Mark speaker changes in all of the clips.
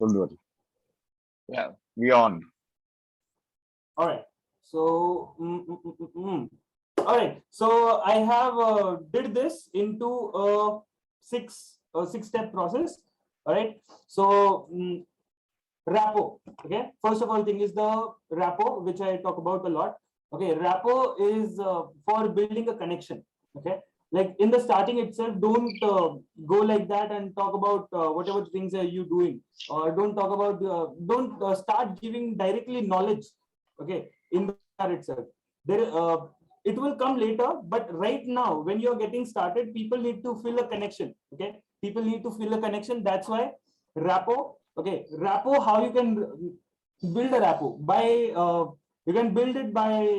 Speaker 1: Don't worry. Yeah, we on.
Speaker 2: All right. So, all right. So I have did this into a six step process. All right. So rapport. Okay. First of all, thing is the rapport, which I talk about a lot. Okay. Rapport is for building a connection. Okay. Like in the starting itself, don't go like that and talk about whatever things are you doing, or don't talk about don't start giving directly knowledge. Okay, in the itself, there it will come later, but right now when you're getting started, people need to feel a connection. Okay, people need to feel a connection. That's why rapport. Okay, rapport, how you can build a rapport by you can build it by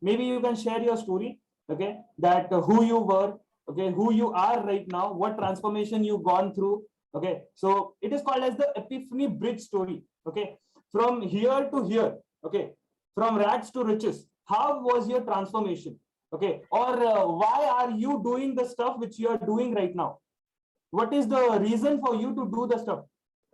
Speaker 2: maybe you can share your story. Okay, that who you were, okay, who you are right now, what transformation you've gone through. Okay, so it is called as the epiphany bridge story. Okay, from here to here. Okay, from rags to riches, how was your transformation? Okay, or why are you doing the stuff which you are doing right now? What is the reason for you to do the stuff?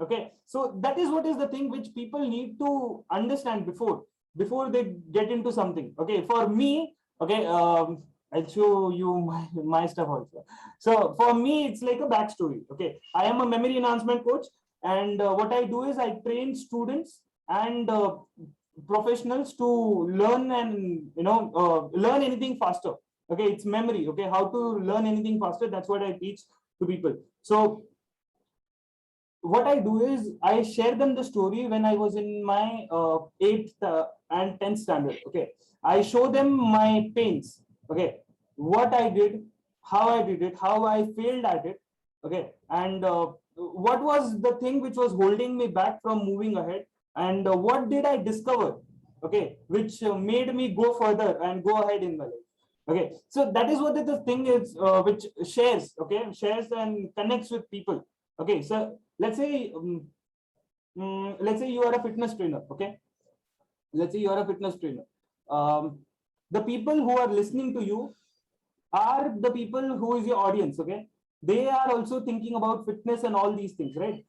Speaker 2: Okay, so that is what is the thing which people need to understand before they get into something. Okay, for me, okay, I'll show you my stuff also. So for me, it's like a backstory. Okay, I am a memory enhancement coach, and what I do is I train students and professionals to learn and learn anything faster. Okay, it's memory. Okay, how to learn anything faster, that's what I teach to people. So what I do is I share them the story when I was in my 8th and 10th standard. Okay, I show them my pains. Okay, what I did, how I did it, how I failed at it. Okay, and what was the thing which was holding me back from moving ahead, and what did I discover? Okay, which made me go further and go ahead in my life. Okay, so that is what the thing is, which shares. Okay, shares and connects with people. Okay, so let's say you are a fitness trainer. Okay, let's say you are a fitness trainer. The people who are listening to you are the people who is your audience. Okay, they are also thinking about fitness and all these things, right?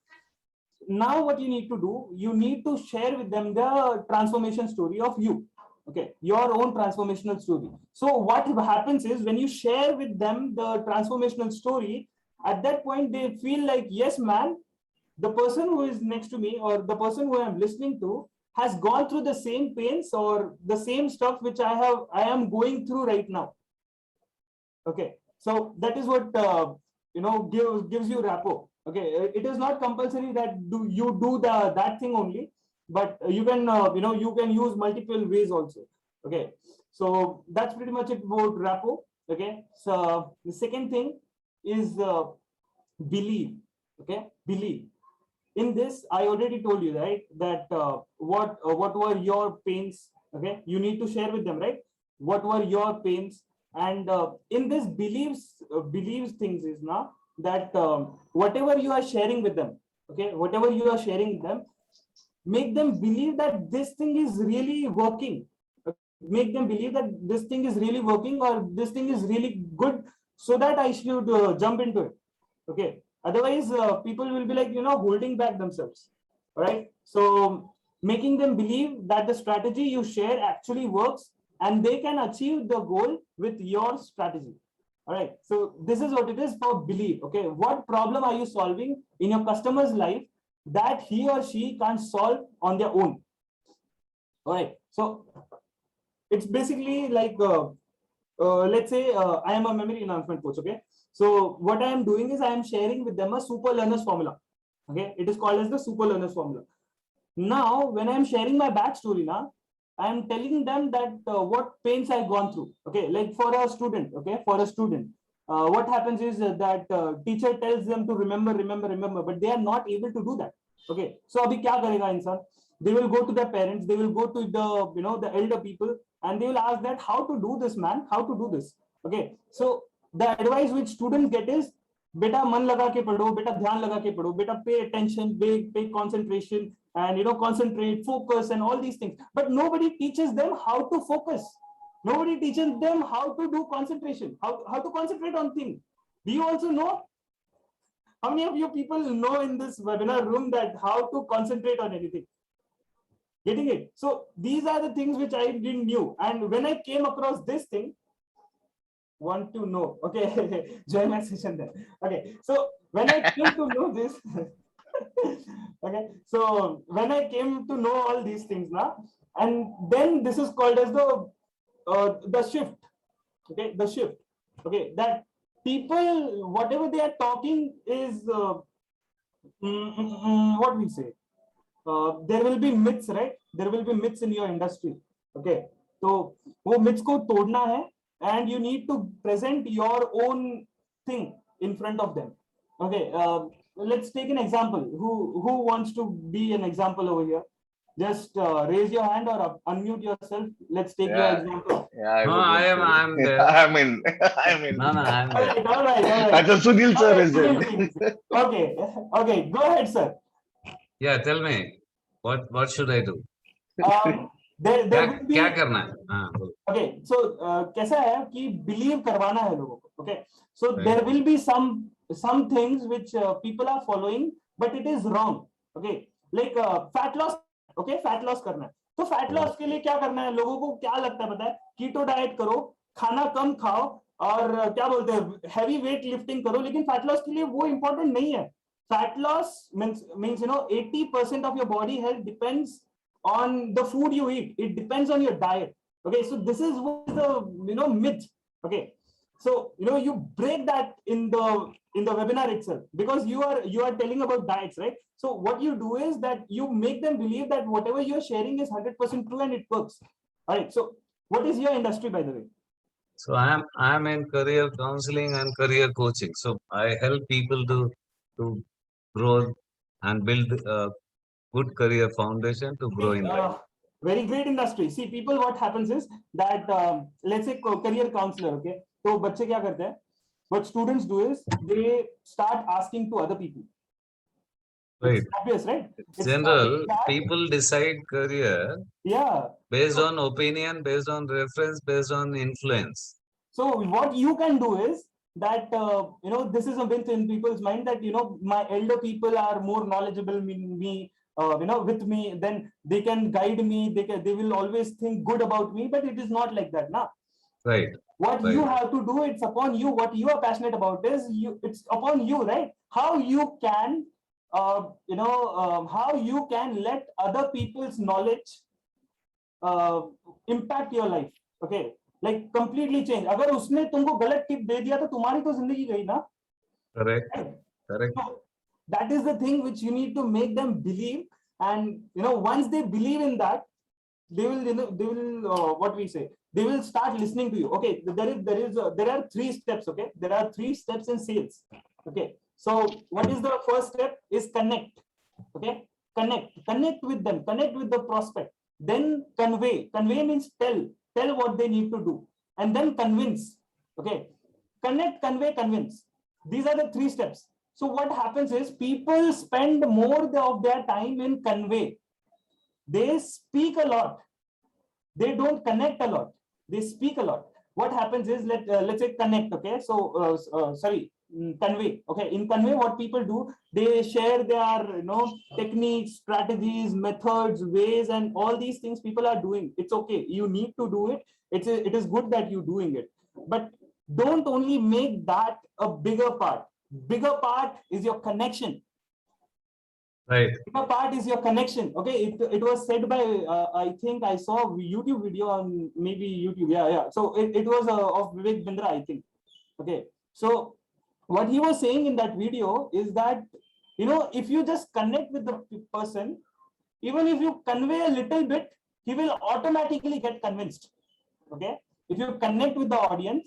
Speaker 2: Now what you need to do, you need to share with them the transformation story of you. Okay, your own transformational story. So what happens is when you share with them the transformational story, at that point they feel like, yes man, the person who is next to me or the person who I'm listening to has gone through the same pains or the same stuff which I am going through right now. Okay, so that is what gives you rapport. Okay, it is not compulsory that you do that thing only, but you can you can use multiple ways also. Okay, so that's pretty much it about rapport. Okay, so the second thing is believe. Okay, believe. In this I already told you, right, that what were your pains. Okay, you need to share with them, right, what were your pains. And in this believes things is now that whatever you are sharing with them, okay, whatever you are sharing with them, make them believe that this thing is really working. Make them believe that this thing is really working or this thing is really good, so that I should jump into it. Okay, otherwise people will be like holding back themselves. All right, so making them believe that the strategy you share actually works and they can achieve the goal with your strategy. All right, so this is what it is for belief. Okay, what problem are you solving in your customer's life that he or she can't solve on their own? All right, so it's basically like let's say I am a memory enhancement coach. Okay, so what I am doing is I am sharing with them a super learners formula. Okay, it is called as the super learners formula. Now when I am sharing my backstory, now I am telling them that what pains I've gone through. Okay, like for a student. Okay, for a student, what happens is that teacher tells them to remember, but they are not able to do that. Okay, so abhi kya karega insan? They will go to their parents, they will go to the the elder people, and they will ask that how to do this, man, how to do this. Okay, so the advice which students get is, beta man laga ke padho, beta dhyan laga ke padho, beta pay attention, pay concentration, and concentrate, focus, and all these things. But nobody teaches them how to focus. Nobody teaches them how to do concentration, how to concentrate on things. Do you also know? How many of you people know in this webinar room that how to concentrate on anything? Getting it? So these are the things which I didn't knew. And when I came across this thing, want to know. Okay, join my session there. Okay, so when I came to know this, okay, so when I came to know all these things now, and then this is called as the shift. Okay, the shift. Okay, that people, whatever they are talking is what we say. There will be myths, right? There will be myths in your industry. Okay, so वो myths को तोड़ना है, and you need to present your own thing in front of them. Okay, let's take an example. Who wants to be an example over here? Just raise your hand or unmute yourself. Let's take your example.
Speaker 1: Yeah,
Speaker 3: No, I'm there.
Speaker 1: I'm in.
Speaker 3: No, I'm
Speaker 2: All
Speaker 3: there.
Speaker 2: right, all right, all
Speaker 1: I
Speaker 2: right.
Speaker 1: thought Sunil
Speaker 2: All
Speaker 1: sir
Speaker 2: right,
Speaker 1: is in.
Speaker 2: Sunil, please. Okay, okay, go ahead, sir.
Speaker 3: Yeah, tell me, what should I do?
Speaker 2: There
Speaker 3: क्या
Speaker 2: will be.
Speaker 3: क्या करना है? हाँ, बोलो.
Speaker 2: Okay, so कैसा है कि believe करवाना है लोगों को. Okay, so
Speaker 3: Right.
Speaker 2: there will be some things which people are following, but it is wrong. Okay, like fat loss. Okay, fat loss करना है. तो fat loss के लिए क्या करना है? लोगों को क्या लगता है पता है? कीटो डाइट करो, खाना कम खाओ और क्या बोलते हैं हैवी वेट लिफ्टिंग करो. लेकिन फैट लॉस के लिए वो इंपॉर्टेंट नहीं है. Fat loss means 80% of your body health depends on the food you eat. It depends on your diet. Okay, so this is what the myth. Okay, so you break that in the webinar itself, because you are telling about diets, right? So what you do is that you make them believe that whatever you're sharing is 100% true and it works. All right, so what is your industry, by the way?
Speaker 3: So I'm in career counseling and career coaching. So I help people to grow and build a good career foundation to grow in life.
Speaker 2: Very great industry. See, people, what happens is that let's say career counselor. Okay, तो बच्चे क्या करते हैं? What students do is they start asking to other people.
Speaker 3: Right.
Speaker 2: It's obvious, right?
Speaker 3: General, people decide career
Speaker 2: Yeah.
Speaker 3: based on opinion, based on reference, based on influence.
Speaker 2: So what you can do is that this is a myth in people's mind that my elder people are more knowledgeable than me. With me, then they can guide me. They will always think good about me. But it is not like that, na?
Speaker 3: Right.
Speaker 2: What you have to do, it's upon you. What you are passionate about is it's upon you, right? How you can how you can let other people's knowledge impact your life. Okay, like completely change. अगर उसने तुमको गलत tip दे दिया तो तुम्हारी तो जिंदगी गई ना.
Speaker 3: Correct. Correct.
Speaker 2: So that is the thing which you need to make them believe, and once they believe in that, they will what we say, they will start listening to you. Okay, there are 3 steps. Okay, there are 3 steps in sales. Okay, so what is the first step? Is connect. Okay, connect with them, connect with the prospect. Then convey means tell what they need to do, and then convince. Okay, connect, convey, convince. These are the 3 steps. So what happens is people spend more of their time in convey. They speak a lot. They don't connect a lot. They speak a lot. What happens is let's say connect. Okay, so convey. Okay, in convey, what people do, they share their techniques, strategies, methods, ways, and all these things people are doing. It's okay. You need to do it. It is good that you're doing it, but don't only make that a bigger part. Bigger part is your connection.
Speaker 3: Right.
Speaker 2: Bigger part is your connection. Okay, it was said by I think I saw a YouTube video on maybe YouTube. Yeah. So it was of Vivek Bindra, I think. Okay, so what he was saying in that video is that if you just connect with the person, even if you convey a little bit, he will automatically get convinced. Okay, if you connect with the audience,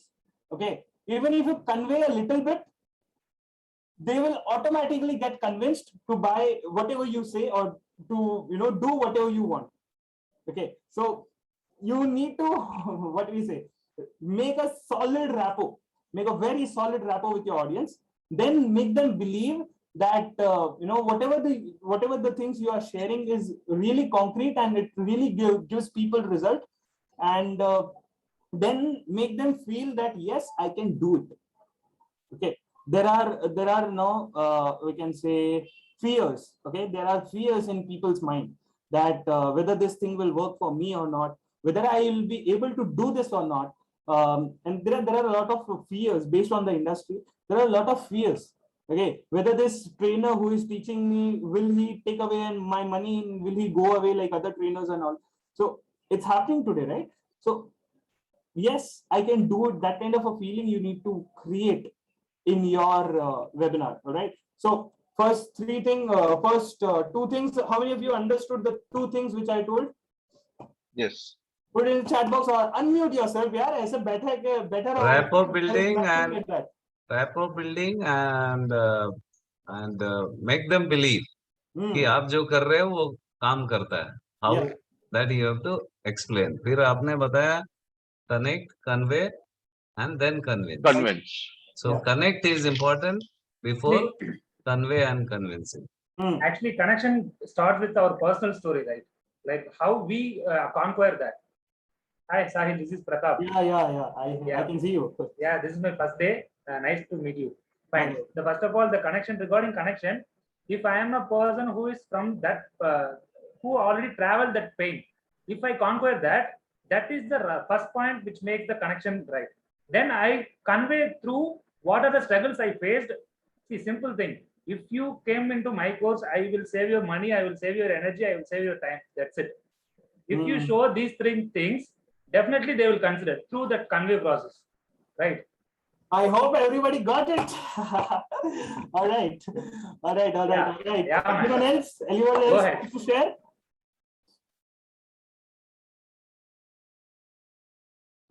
Speaker 2: okay, even if you convey a little bit, they will automatically get convinced to buy whatever you say or to do whatever you want. Okay, so you need to what we say, make a solid rapport, make a very solid rapport with your audience, then make them believe that whatever the things you are sharing is really concrete and it really gives people result, and then make them feel that yes, I can do it. Okay, there are no we can say fears. Okay, there are fears in people's mind that whether this thing will work for me or not, whether I will be able to do this or not. And there are a lot of fears based on the industry. There are a lot of fears. Okay, whether this trainer who is teaching me, will he take away my money, will he go away like other trainers and all. So it's happening today, right? So yes, I can do it. That kind of a feeling you need to create in your webinar. All right. So first two things. How many of you understood the two things which I told?
Speaker 1: Yes.
Speaker 2: Put it in the chat box or unmute yourself. Yeah, ऐसे better
Speaker 3: Rapport building and make them believe कि आप जो कर रहे हो वो काम करता है. How
Speaker 2: Yeah.
Speaker 3: that you have to explain. फिर आपने बताया connect, convey, and then convince.
Speaker 1: Convince.
Speaker 3: So
Speaker 2: Yeah.
Speaker 3: connect is important before convey and convincing.
Speaker 4: Actually, connection starts with our personal story, right? Like how we conquer that. Hi, Sahil, this is Pratap.
Speaker 2: I can see you.
Speaker 4: Yeah, this is my first day. Nice to meet you. Fine.
Speaker 2: Okay.
Speaker 4: The first of all, the connection, regarding connection, if I am a person who is from that, who already traveled that pain, if I conquer that, that is the first point which makes the connection right. Then I convey through what are the struggles I faced. See, simple thing. If you came into my course, I will save your money, I will save your energy, I will save your time. That's it. If you show these three things, definitely they will consider through that convey process, right?
Speaker 2: I hope everybody got it. All right.
Speaker 4: Yeah,
Speaker 2: Anyone else?
Speaker 4: Go ahead.
Speaker 2: To share?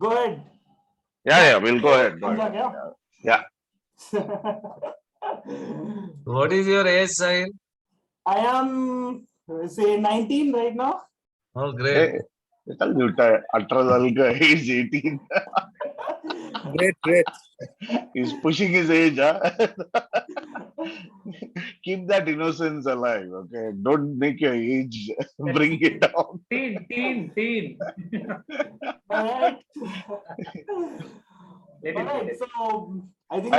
Speaker 2: Go ahead.
Speaker 1: Yeah, we'll go ahead. Yeah.
Speaker 3: What is your age, Sahil?
Speaker 2: I am say 19 right now.
Speaker 3: Oh, great.
Speaker 1: Hey, tell you, 18 he's 18.
Speaker 5: Great.
Speaker 1: He's pushing his age. Huh? Keep that innocence alive. Okay, don't make your age bring it down.
Speaker 4: Teen.
Speaker 2: All right.
Speaker 4: Little
Speaker 2: All right.
Speaker 4: bit.
Speaker 2: So I think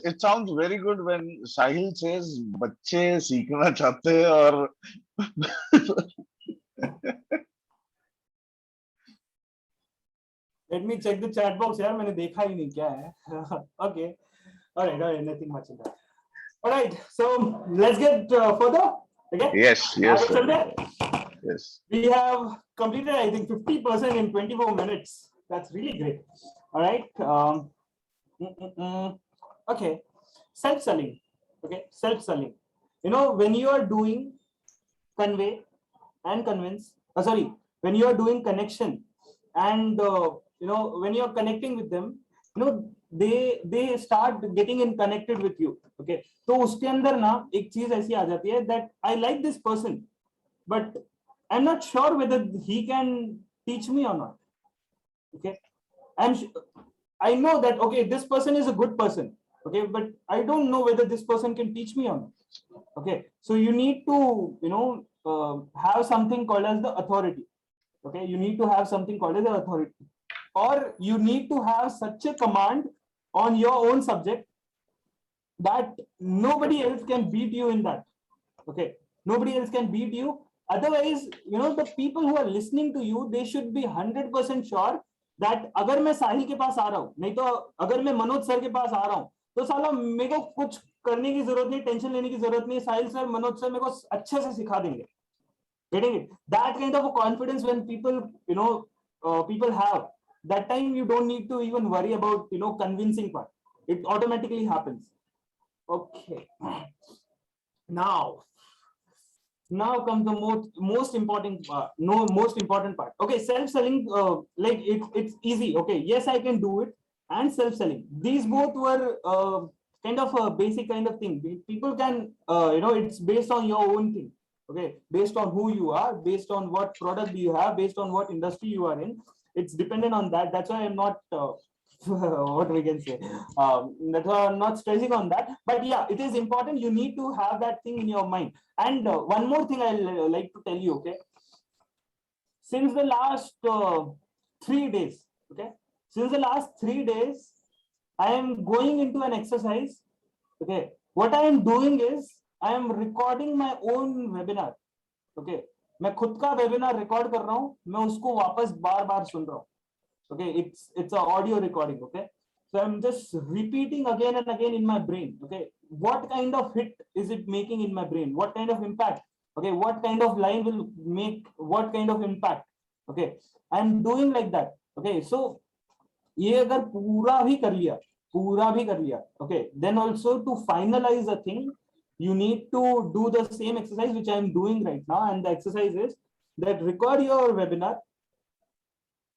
Speaker 1: It sounds very good when Sahil says बच्चे सीखना चाहते हैं और
Speaker 2: let me check the chat box यार मैंने देखा ही नहीं क्या है. Okay. All right, nothing much in that. All right, so let's get further. Okay.
Speaker 1: Yes.
Speaker 2: Sir.
Speaker 1: Yes.
Speaker 2: We have completed, I think, 50% in 24 minutes. That's really great. All right. Okay. Self-selling. Okay. Self-selling. You know, when you are doing convey and convince, when you are doing connection and, when you're connecting with them, they start getting in connected with you. Okay. तो उसके अंदर ना एक चीज ऐसी आ जाती है that I like this person, but I'm not sure whether he can teach me or not. Okay. I know that, okay, this person is a good person. Okay. But I don't know whether this person can teach me or not. Okay. So you need to, have something called as the authority. Okay. You need to have something called as the authority. Or you need to have such a command on your own subject that nobody else can beat you in that. Okay. Nobody else can beat you. Otherwise, the people who are listening to you, they should be 100% sure that अगर मैं साहिल के पास आ रहा हूँ, नहीं तो अगर मैं Manoj sir के पास आ रहा हूँ, तो साला मेरे को कुछ करने की जरूरत नहीं, टेंशन लेने की जरूरत नहीं, साहिल सर, मनोज सर मेरे को अच्छे से सिखा देंगे. Getting it? That kind of a confidence when people, people have, that time you don't need to even worry about, convincing part. It automatically happens. Okay. Now comes the most important part. Most important part. Okay, self-selling, like it's easy. Okay, yes, I can do it. And self-selling. These both were kind of a basic kind of thing. People can, it's based on your own thing. Okay, based on who you are, based on what product you have, based on what industry you are in. It's dependent on that. That's why I'm not what we can say. That's why I'm not stressing on that. But yeah, it is important. You need to have that thing in your mind. And one more thing I'll like to tell you. Okay, since the last 3 days. Okay, since the last 3 days, I am going into an exercise. Okay, what I am doing is I am recording my own webinar. Okay, मैं खुद का webinar record कर रहा हूँ, मैं उसको वापस बार बार सुन रहा हूँ. Okay, it's a audio recording. Okay, so I'm just repeating again and again in my brain. Okay, what kind of hit is it making in my brain? What kind of impact? Okay, what kind of line will make what kind of impact? Okay, I'm doing like that. Okay, so ये अगर पूरा भी कर लिया, okay, then also to finalize a thing, you need to do the same exercise which I am doing right now, and the exercise is that record your webinar,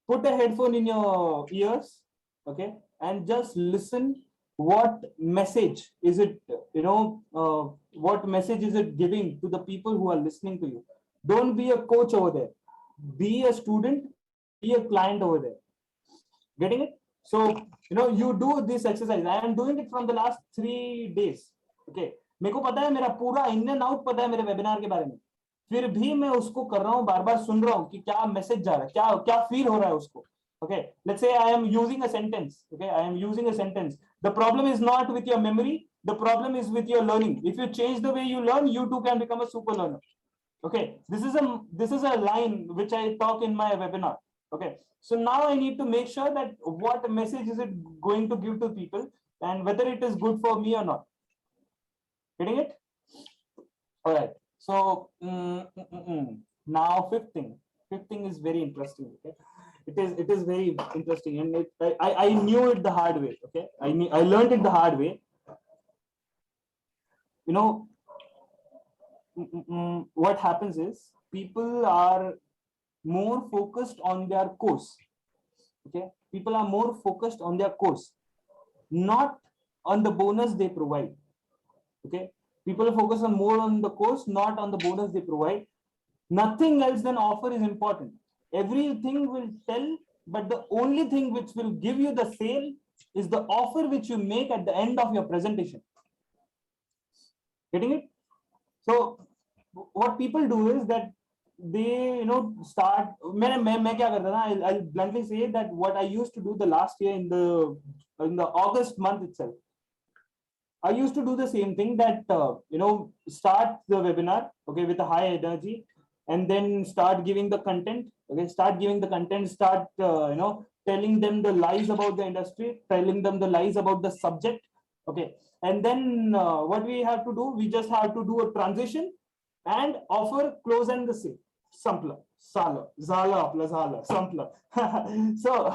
Speaker 2: put a headphone in your ears, okay, and just listen. What message is it, what message is it giving to the people who are listening to you? Don't be a coach over there, be a student, be a client over there. Getting it? So, you do this exercise. I am doing it from the last 3 days. Okay. मेरे को पता है, मेरा पूरा in and out पता है मेरे webinar के बारे में, फिर भी मैं उसको कर रहा हूँ, बार बार सुन रहा हूँ कि क्या मैसेज जा रहा है, क्या क्या फील हो रहा है उसको. Okay, let's say I am using a sentence. Okay, I am using a sentence. The problem is not with your memory, the problem is with your learning. If you change the way you learn, you too can become a super learner. Okay, this is a line which I talk in my webinar. Okay, so now I need to make sure that what message is it going to give to people and whether it is good for me or not. Getting it? All right, so now fifth thing is very interesting. Okay, it is very interesting, and I knew it the hard way. Okay, I learned it the hard way. What happens is people are more focused on their course. Okay, people are more focused on their course, not on the bonus they provide. Okay, people are focused on more on the course, not on the bonus they provide. Nothing else than offer is important. Everything will tell, but the only thing which will give you the sale is the offer which you make at the end of your presentation. Getting it? So what people do is that they start. मैं क्या करता था? I'll bluntly say that what I used to do the last year in the August month itself, I used to do the same thing, that start the webinar, okay, with a high energy, and then start giving the content. Okay, start telling them the lies about the industry, telling them the lies about the subject. Okay, and then what we have to do, we just have to do a transition and offer, close, and the sale. Sampler, Sala, Zala, Plazala, Sampler. So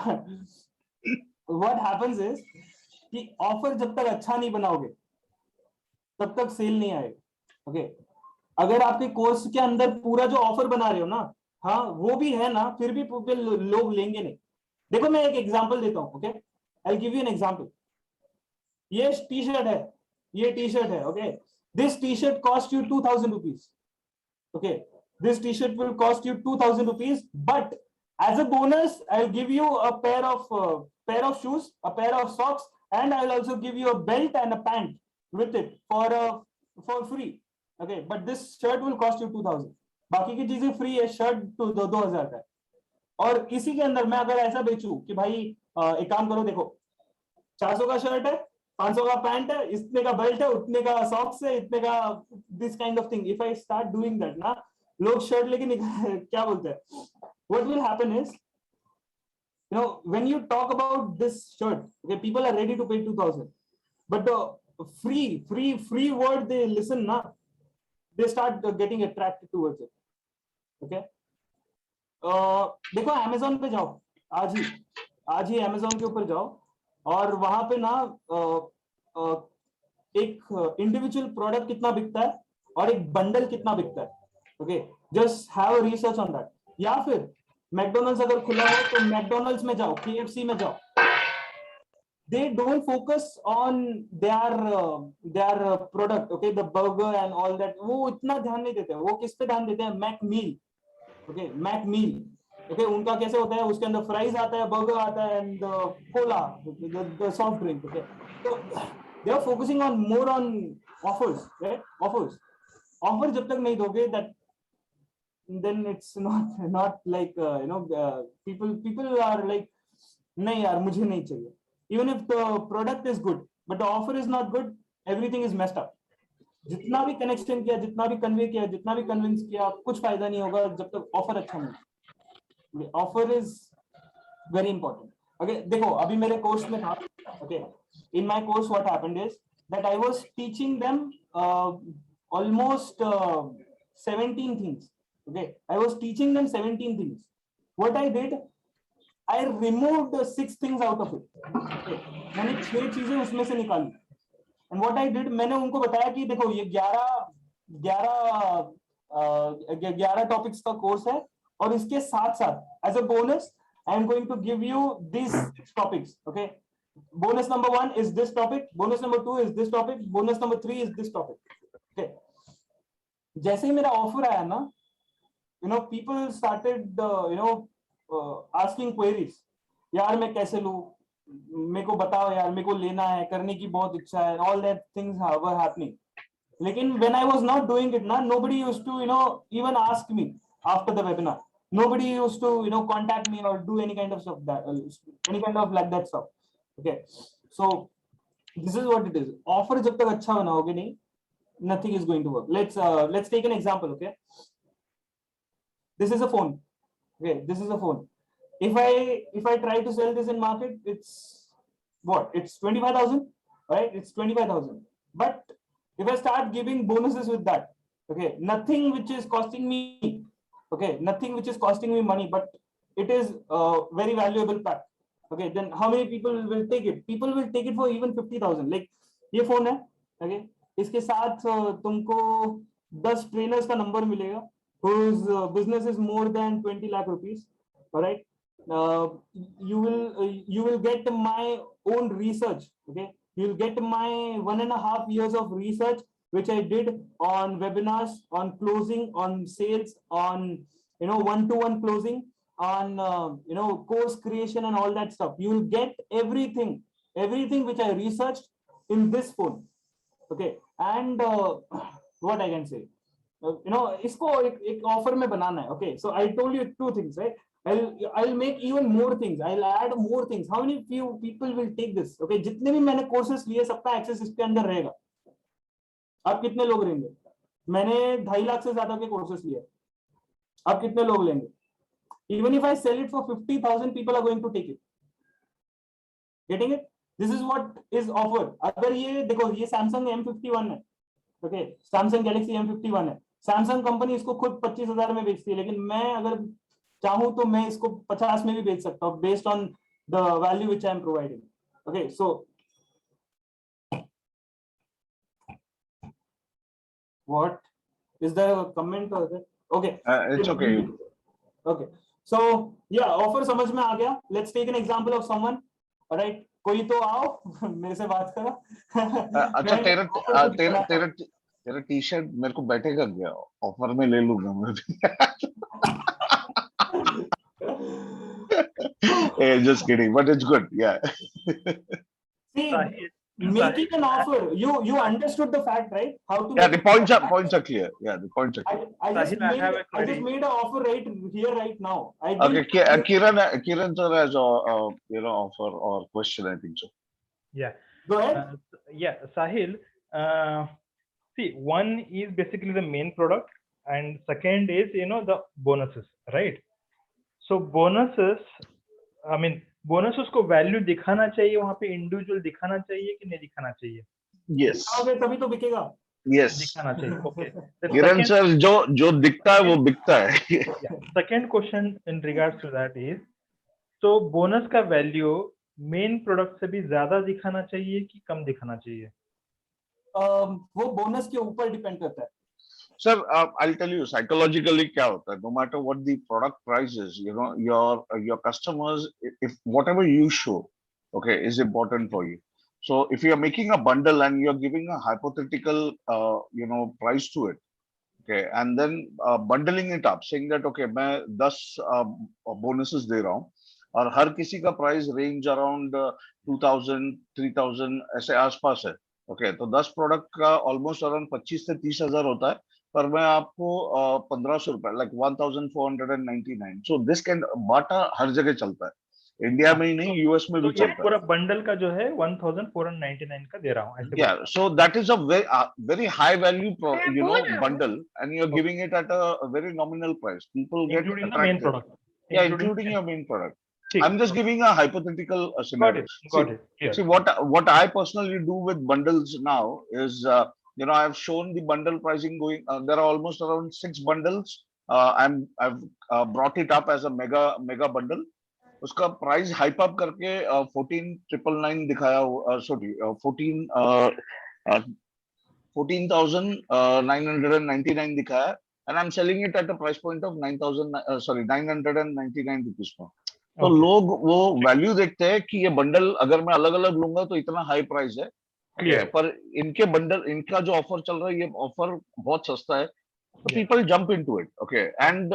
Speaker 2: what happens is कि offer जब तक अच्छा नहीं बनाओगे तब तक cell नहीं आएगा. ओके, अगर आपके कोर्स के अंदर पूरा जो ऑफर बना रहे हो ना, हाँ वो भी है ना, फिर भी लोग लेंगे नहीं. देखो मैं एक एग्जांपल देता हूं. Okay, I will give you an example. ये टी शर्ट है. Okay, this T shirt cost you 2000 rupees. Okay, this t-shirt will cost you 2000 rupees, but as a bonus I'll give you a pair of shoes, a pair of socks, and I'll also give you a belt and a pant with it for free. Okay, but this shirt will cost you 2000. बाकी की चीजें free है, shirt तो 2000 का है. और इसी के अंदर मैं अगर ऐसा बेचूं कि भाई एक काम करो, देखो 400 का शर्ट है, 500 का पैंट है, इतने का बेल्ट है, उतने का सॉक्स है, इतने का this kind of thing. If I start doing that ना, लोग शर्ट लेके क्या बोलते हैं, what will happen is, when you talk about this shirt, okay, people are ready to pay 2000, but the free word they listen ना, they start getting attracted towards it. Okay, देखो Amazon पे जाओ, आज ही Amazon के ऊपर जाओ, और वहां पे ना एक इंडिविजुअल प्रोडक्ट कितना बिकता है और एक बंडल कितना बिकता है. Okay, just have a research on that. या फिर मैकडोनल्ड्स अगर खुला हो तो मैकडोनल्ड्स में जाओ, KFC में जाओ. They don't focus on their product, okay, the burger and all that. वो इतना ध्यान नहीं देते. वो किस पे ध्यान देते हैं? मैक मील. ओके, मैक मील. ओके, उनका कैसे होता है, उसके अंदर फ्राइज आता है, बर्गर आता है, and cola, the soft drink. Okay, तो they are focusing on more on offers, right? Offer जब तक नहीं दोगे, that then it's not like people are like, नहीं यार मुझे नहीं चाहिए. even if the product is good but the offer is not good, everything is messed up. जितना भी कनेक्शन किया, जितना भी कन्वे किया, जितना भी कन्विंस किया, कुछ फायदा नहीं होगा जब तक ऑफर अच्छा नहीं। Offer is very important. Okay देखो अभी मेरे कोर्स में था, okay in my course what happened is that I was teaching them almost 17 things. Okay, I was teaching them 17 things. What I did, I removed 6 things out of it. Okay, मैंने 6 चीजें उसमें से निकाली। And what I did, मैंने उनको बताया कि देखो ये 11 टॉपिक्स का कोर्स है और इसके साथ साथ as a bonus I am going to give you this 6 topics. Okay, bonus number 1 is this topic, bonus number 2 is this topic, bonus number 3 is this topic. Okay, जैसे ही मेरा ऑफर आया ना, people started asking queries, यार मैं कैसे लूं, मेरे को बताओ यार, मेरे को लेना है, करने की बहुत इच्छा है, all that things were happening. लेकिन when I was not doing it ना, nobody used to even ask me after the webinar. Nobody used to contact me or do any kind of stuff, that any kind of like that stuff. Okay, so this is what it is. Offer जब तक अच्छा बनाओगे नहीं, nothing is going to work. Let's take an example. Okay, this is a phone. Okay, this is a phone. If I try to sell this in market, it's what? It's 25,000, right? It's 25,000. But if I start giving bonuses with that, okay, nothing which is costing me, okay, nothing which is costing me money, but it is a very valuable pack. Okay, then how many people will take it? People will take it for even 50,000. Like ये phone है, okay, इसके साथ तुमको 10 trainers का number मिलेगा, whose business is more than 20 lakh rupees. All right, you will get my own research. Okay, you will get my 1.5 years of research which I did on webinars, on closing, on sales, on one-to-one closing, on course creation and all that stuff. You will get everything which I researched in this phone. Okay, and what I can say, इसको एक offer में बनाना है. Okay, so I told you 2 things, right? I'll make even more things. I'll add more things. How many few people will take this? Okay, जितने भी मैंने courses लिए सबका access इसके अंदर रहेगा. आप कितने लोग लेंगे? मैंने 2.5 लाख से ज्यादा के courses लिए. आप कितने लोग लेंगे? Even if I sell it for 50,000, people are going to take it. Getting it? This is what is offered. अगर ये देखो ये Samsung M51 है. Okay, Samsung Galaxy M51 है. Samsung कंपनी इसको खुद 25,000 में बेचती है, लेकिन मैं अगर चाहूं तो मैं इसको 50 में भी बेच सकता हूं based on the value which I am providing. Okay, so what is there a comment or that? Okay,
Speaker 1: it's okay.
Speaker 2: Okay, so yeah, offer समझ में आ गया. Let's take an example of someone. All right, कोई तो आओ मेरे से बात करो.
Speaker 1: अच्छा तेरा टी-शर्ट मेरे को बैठेगा क्या? ऑफर में ले लूंगा मैं भी. Hey, just kidding, but it's good. Yeah.
Speaker 2: See, making an offer, you understood the fact, right? How to?
Speaker 1: Yeah, the points are clear. Yeah, the points are clear.
Speaker 2: I just made an offer right here, right now.
Speaker 1: Okay, Kiran sir has a offer or question, I think so.
Speaker 6: Yeah.
Speaker 2: Go ahead.
Speaker 6: Yeah, Sahil. See, one is basically the main product, and second is the bonuses, right? So bonuses, I mean bonuses को value दिखाना चाहिए, वहाँ पे individual दिखाना चाहिए कि नहीं दिखाना चाहिए?
Speaker 1: Yes.
Speaker 2: तभी तो बिकेगा.
Speaker 1: Yes.
Speaker 6: दिखाना चाहिए. Okay.
Speaker 1: किरण सर जो दिखता है वो बिकता है.
Speaker 6: Second question in regards to that is, so bonus का value main product से भी ज़्यादा दिखाना चाहिए कि कम दिखाना चाहिए?
Speaker 2: वो bonus के ऊपर depend करता है.
Speaker 1: Sir, I'll tell you psychologically क्या होता है. No matter what the product price is, your customers, if whatever you show, okay, is important for you. So if you are making a bundle and you're giving a hypothetical, price to it, okay, and then bundling it up, saying that okay, मैं 10 bonuses दे रहा हूँ और हर किसी का price range around 2,000, 3,000 ऐसे आसपास है. Okay, तो 10 प्रोडक्ट का ऑलमोस्ट अराउंड 25 से 30,000 होता है, पर मैं आपको 1,500 रुपए, like 1,499. So this can बाटा हर जगह चलता है. इंडिया में ही नहीं, यूएस में
Speaker 6: तो
Speaker 1: भी
Speaker 6: ये
Speaker 1: चलता है.
Speaker 6: पूरा बंडल का जो है 1499 का दे रहा हूँ ऐसे
Speaker 1: Yeah, so that is a very high value, bundle, and you're
Speaker 6: Okay.
Speaker 1: giving it at a very nominal price. People get
Speaker 6: including the main
Speaker 1: attracted.
Speaker 6: product.
Speaker 1: Yeah, including your main product.
Speaker 6: ठीक,
Speaker 1: I'm just giving a hypothetical
Speaker 6: got
Speaker 1: scenario.
Speaker 6: it, got it. Clear.
Speaker 1: See what I personally do with bundles now is, I've shown the bundle pricing going. There are almost around 6 bundles. I've brought it up as a mega bundle. उसका price hype up करके 14,999 दिखाया, sorry 14,999 दिखाया, and I'm selling it at a price point of 999 rupees पर. तो
Speaker 6: Okay.
Speaker 1: लोग वो value देखते हैं कि ये बंडल अगर मैं अलग अलग लूंगा तो इतना हाई प्राइस है.
Speaker 6: Clear.
Speaker 1: पर इनके बंडल, इनका जो ऑफर चल रहा है, ये ऑफर बहुत सस्ता है. So
Speaker 6: Yeah.
Speaker 1: people jump into it. Okay. And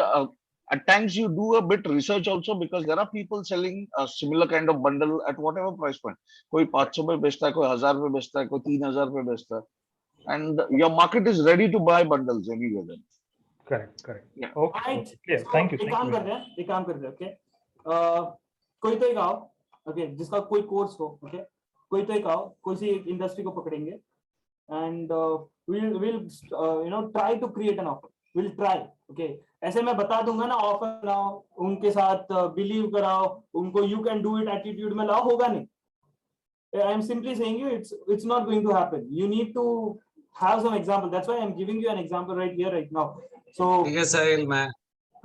Speaker 1: at times you do a bit research also, because there are people selling a similar kind of bundle at whatever price point. कोई 500 पे बेचता है, कोई 1000 पे बेचता है, कोई 3000 पे बेचता है. And your market is ready to buy bundles anyway then.
Speaker 6: Correct, correct.
Speaker 1: Yeah.
Speaker 6: Okay,
Speaker 2: Right.
Speaker 6: okay. Clear.
Speaker 2: So,
Speaker 6: Thank you.
Speaker 2: एक
Speaker 6: Thank
Speaker 2: काम
Speaker 6: you.
Speaker 2: करते हैं, एक काम करते हैं. ओके, कोई तो एक आओ, ओके, जिसका कोई कोर्स हो. ओके, कोई तो एक आओ, कोई सी इंडस्ट्री को पकड़ेंगे, and we'll try to create an offer. We'll try. Okay, ऐसे मैं बता दूंगा ना, ऑफर लाओ, उनके साथ बिलीव कराओ, उनको you can do it attitude में लाओ, होगा नहीं. I am simply saying you, it's not going to happen. You need to have some example. That's why I'm giving you an example right here, right now. So
Speaker 3: ठीक है साहिल, मैं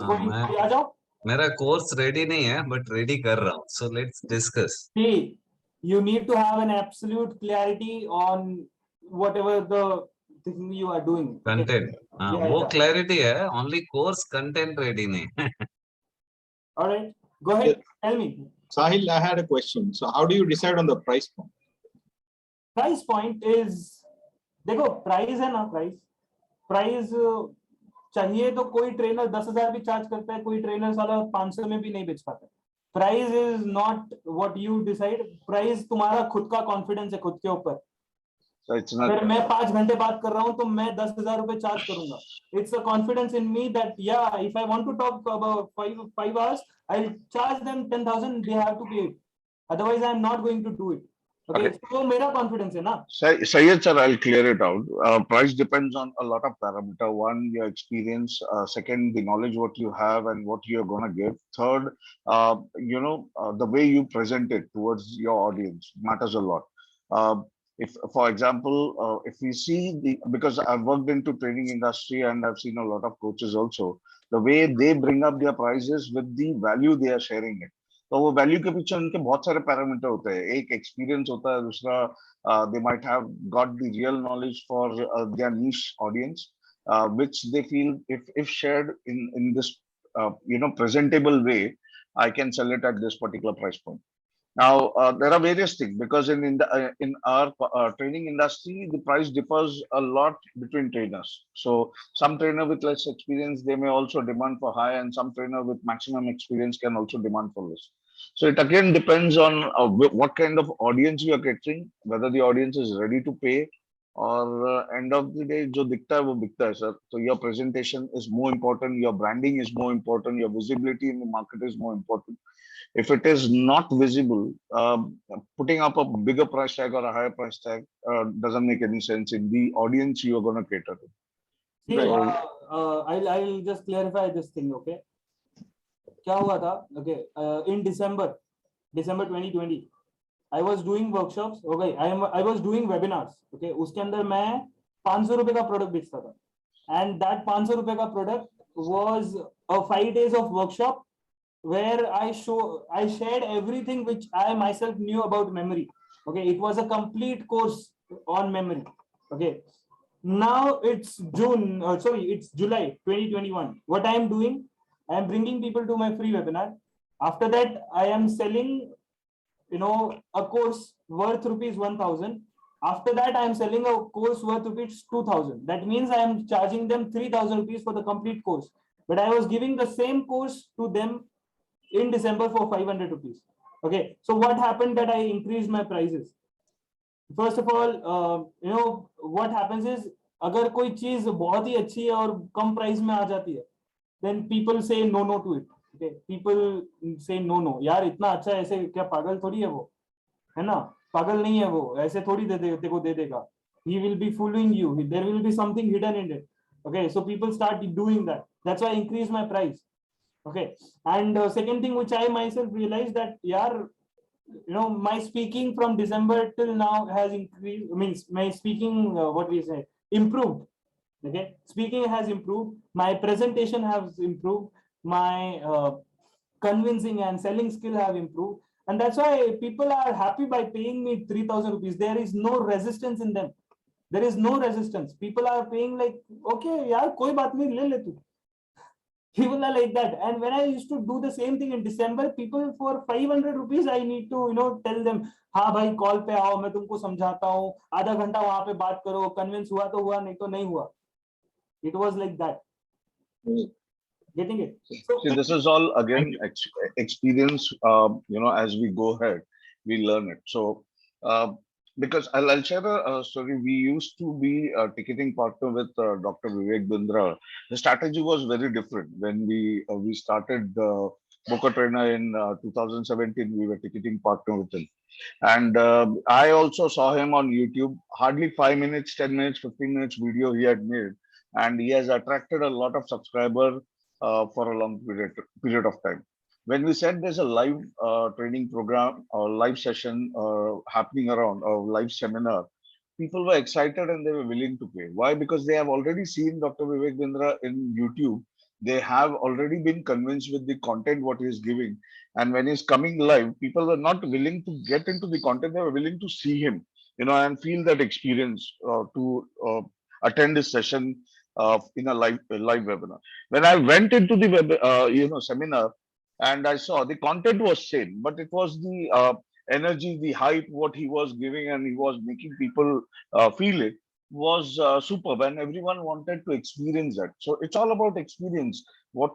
Speaker 2: कोई आ जाओ.
Speaker 3: मेरा कोर्स रेडी नहीं है बट रेडी कर रहा हूँ. So let's discuss.
Speaker 2: See, you need to have an absolute clarity on whatever the thing you are doing.
Speaker 3: Content,
Speaker 2: Yeah,
Speaker 3: वो
Speaker 2: yeah.
Speaker 3: क्लैरिटी है. ओनली कोर्स कंटेंट रेडी नहीं है.
Speaker 2: All right, go ahead. Tell me.
Speaker 5: Sahil, I had a question. So how do you decide on the price point?
Speaker 2: Price point is, देखो price है ना, price चाहिए तो कोई trainer 10,000 भी चार्ज करता है, कोई ट्रेनर साला 500 में भी नहीं बेच पाता. Price is not what you decide. Price तुम्हारा खुद का कॉन्फिडेंस है खुद के ऊपर.
Speaker 1: So it's not.
Speaker 2: अगर मैं 5 घंटे बात कर रहा हूं तो मैं 10,000 रुपए चार्ज करूंगा. It's a confidence in me that या if I want to talk about 5 hours, I will charge them 10,000. They have to pay it, otherwise I am not going to do it. Okay, so मेरा confidence है ना.
Speaker 1: Sayyid sir, I'll clear it out. Price depends on a lot of parameter. One, your experience. Second, the knowledge what you have and what you're gonna give. Third, the way you present it towards your audience matters a lot. If, for example, if we see because I've worked into training industry and I've seen a lot of coaches also, the way they bring up their prices with the value they are sharing it. तो वो value के पीछे उनके बहुत सारे parameter होते हैं. एक एक्सपीरियंस होता है, दूसरा they might have got the real knowledge for their niche audience, which they feel if shared in this presentable way, I can sell it at this particular price point. Now there are various things, because in our training industry the price differs a lot between trainers. So some trainer with less experience, they may also demand for high, and some trainer with maximum experience can also demand for less. So it again depends on what kind of audience you are catering, whether the audience is ready to pay, or end of the day जो दिखता है वो बिकता है sir. So your presentation is more important, your branding is more important, your visibility in the market is more important. If it is not visible, putting up a bigger price tag or a higher price tag doesn't make any sense in the audience you are going to cater to.
Speaker 2: See,
Speaker 1: So,
Speaker 2: I'll just clarify this thing. Okay, क्या हुआ था? Okay, in December 2020, I was doing workshops. Okay, I was doing webinars. Okay, उसके अंदर मैं 500 रुपए का product बेचता था, and that 500 रुपए का product was a 5 days of workshop where I shared everything which I myself knew about memory. Okay, it was a complete course on memory. Okay, now it's it's July 2021. What I am doing, I am bringing people to my free webinar. After that, I am selling a course worth rupees 1,000. After that, I am selling a course worth rupees 2,000. That means I am charging them 3,000 rupees for the complete course, but I was giving the same course to them in December for 500 rupees. Okay, so what happened that I increased my prices? First of all, what happens is, अगर कोई चीज बहुत ही अच्छी है और कम price में आ जाती है, then people say no to it. Okay, people say no, यार इतना अच्छा ऐसे क्या पागल थोड़ी है वो, है ना, पागल नहीं है वो, ऐसे थोड़ी दे देगा. He will be fooling you. There will be something hidden in it. Okay, so people start doing that. That's why I increase my price. Okay, and second thing which I myself realized that, yaar, my speaking from December till now has increased. Means my speaking, what we say, improved. Okay, speaking has improved. My presentation has improved. My convincing and selling skill have improved, and that's why people are happy by paying me 3,000 rupees. There is no resistance in them. There is no resistance. People are paying like, okay, yaar, koi baat nahi, le le tu. People are like that. And when I used to do the same thing in December, people for 500 rupees, I need to, tell them, हाँ भाई call पे आओ, मैं तुमको समझाता हूँ, आधा घंटा वहां पे बात करो, कन्विंस हुआ तो हुआ, नहीं तो नहीं हुआ. It was like that. Getting it? So,
Speaker 1: See, this is all again experience. As we go ahead, we learn it. So, because I'll share a story. We used to be a ticketing partner with Dr. Vivek Bindra. The strategy was very different when we started Boca Trainer in 2017. We were ticketing partner with him, and I also saw him on YouTube. Hardly 5 minutes, 10 minutes, 15 minutes video he had made, and he has attracted a lot of subscribers for a long period of time. When we said there's a live training program or live session happening around or live seminar, people were excited and they were willing to pay. Why? Because they have already seen Dr. Vivek Bindra in YouTube. They have already been convinced with the content what he is giving. And when he's coming live, people were not willing to get into the content. They were willing to see him, and feel that experience to attend his session in a live webinar. When I went into the seminar, and I saw the content was same, but it was the energy, the hype, what he was giving, and he was making people feel it was superb, and everyone wanted to experience that. So it's all about experience. What